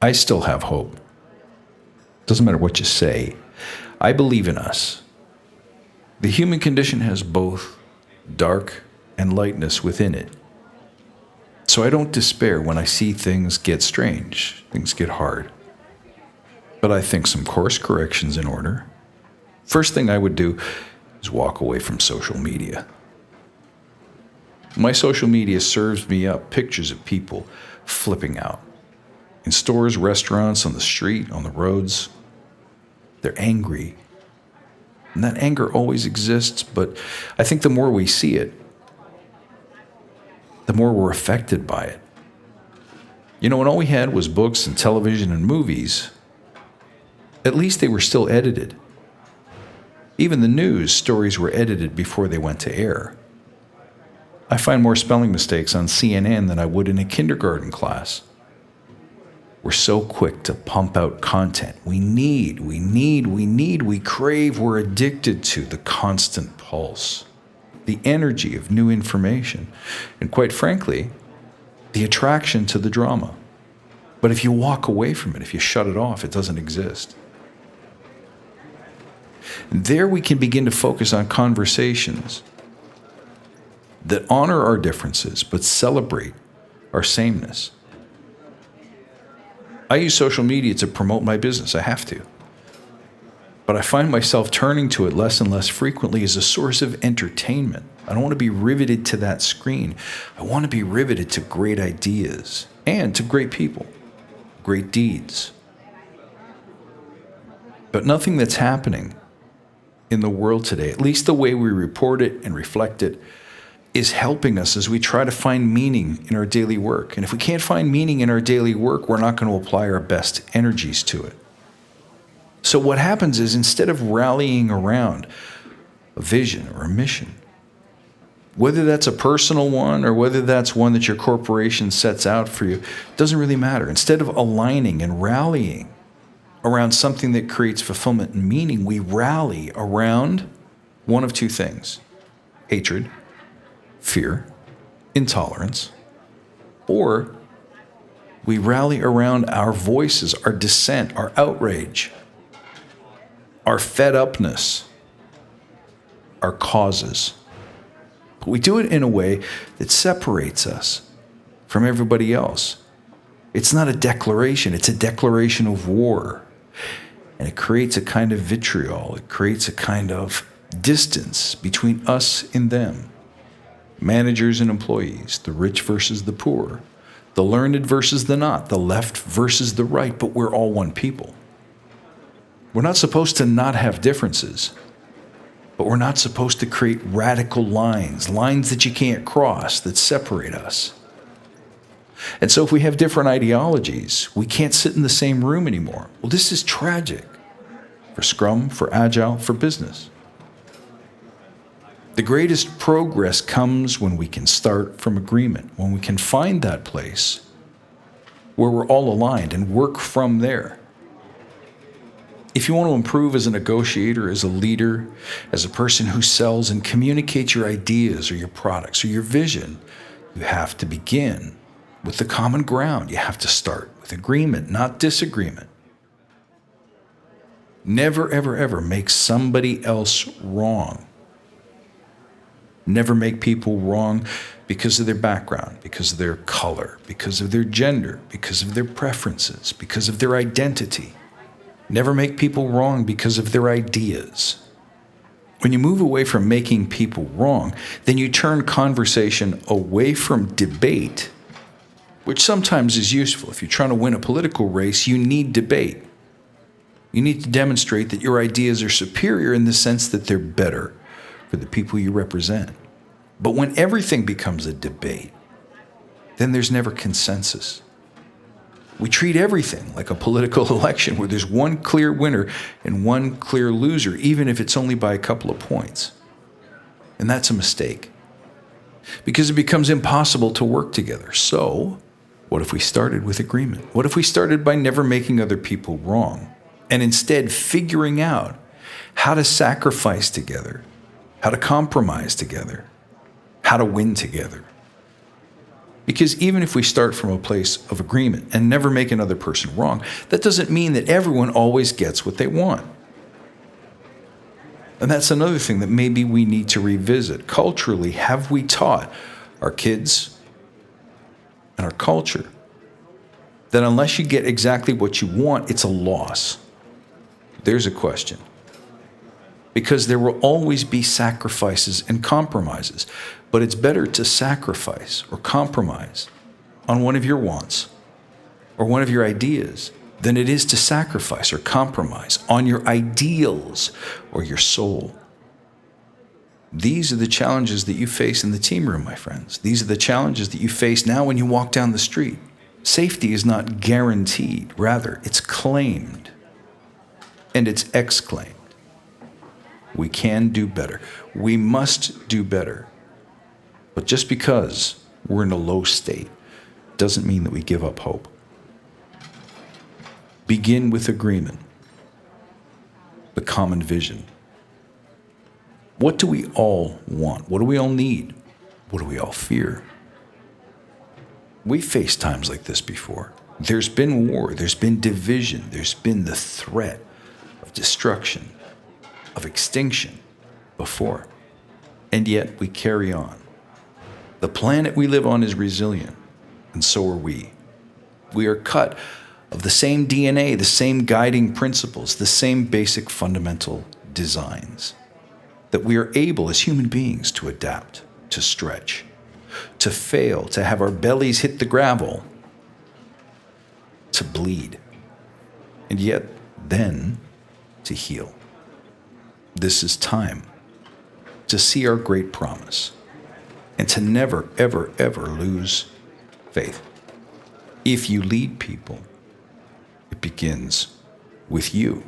I still have hope. Doesn't matter what you say. I believe in us. The human condition has both dark and lightness within it. So I don't despair when I see things get strange, things get hard. But I think some course correction's in order. First thing I would do is walk away from social media. My social media serves me up pictures of people flipping out. In stores, restaurants, on the street, on the roads. They're angry. And that anger always exists, but I think the more we see it, the more we're affected by it. You know, when all we had was books and television and movies, at least they were still edited. Even the news stories were edited before they went to air. I find more spelling mistakes on CNN than I would in a kindergarten class. We're so quick to pump out content. We crave, we're addicted to the constant pulse, the energy of new information, and quite frankly, the attraction to the drama. But if you walk away from it, if you shut it off, it doesn't exist. And there we can begin to focus on conversations that honor our differences but celebrate our sameness. I use social media to promote my business. I have to. But I find myself turning to it less and less frequently as a source of entertainment. I don't want to be riveted to that screen. I want to be riveted to great ideas and to great people, great deeds. But nothing that's happening in the world today, at least the way we report it and reflect it, is helping us as we try to find meaning in our daily work. And if we can't find meaning in our daily work, we're not going to apply our best energies to it. So what happens is, instead of rallying around a vision or a mission, whether that's a personal one or whether that's one that your corporation sets out for you, doesn't really matter. Instead of aligning and rallying around something that creates fulfillment and meaning, we rally around one of two things: hatred, fear, intolerance, or we rally around our voices, our dissent, our outrage, our fed-upness, our causes. But we do it in a way that separates us from everybody else. It's not a declaration, it's a declaration of war. And it creates a kind of vitriol, it creates a kind of distance between us and them. Managers and employees, the rich versus the poor, the learned versus the not, the left versus the right, but we're all one people. We're not supposed to not have differences, but we're not supposed to create radical lines that you can't cross, that separate us. And so if we have different ideologies, we can't sit in the same room anymore. Well, this is tragic for Scrum, for Agile, for business. The greatest progress comes when we can start from agreement, when we can find that place where we're all aligned and work from there. If you want to improve as a negotiator, as a leader, as a person who sells and communicates your ideas or your products or your vision, you have to begin with the common ground. You have to start with agreement, not disagreement. Never, ever, ever make somebody else wrong. Never make people wrong because of their background, because of their color, because of their gender, because of their preferences, because of their identity. Never make people wrong because of their ideas. When you move away from making people wrong, then you turn conversation away from debate, which sometimes is useful. If you're trying to win a political race, you need debate. You need to demonstrate that your ideas are superior in the sense that they're better for the people you represent. But when everything becomes a debate, then there's never consensus. We treat everything like a political election where there's one clear winner and one clear loser, even if it's only by a couple of points. And that's a mistake, because it becomes impossible to work together. So, what if we started with agreement? What if we started by never making other people wrong, and instead figuring out how to sacrifice together, how to compromise together, how to win together? Because even if we start from a place of agreement and never make another person wrong, that doesn't mean that everyone always gets what they want. And that's another thing that maybe we need to revisit. Culturally, have we taught our kids and our culture that unless you get exactly what you want, it's a loss? There's a question. Because there will always be sacrifices and compromises. But it's better to sacrifice or compromise on one of your wants or one of your ideas than it is to sacrifice or compromise on your ideals or your soul. These are the challenges that you face in the team room, my friends. These are the challenges that you face now when you walk down the street. Safety is not guaranteed. Rather, it's claimed. And it's exclaimed. We can do better. We must do better. But just because we're in a low state doesn't mean that we give up hope. Begin with agreement, the common vision. What do we all want? What do we all need? What do we all fear? We faced times like this before. There's been war, there's been division, there's been the threat of destruction, of extinction before. And yet we carry on. The planet we live on is resilient, and so are we. We are cut of the same DNA, the same guiding principles, the same basic fundamental designs, that we are able as human beings to adapt, to stretch, to fail, to have our bellies hit the gravel, to bleed, and yet then to heal. This is time to see our great promise and to never, ever, ever lose faith. If you lead people, it begins with you.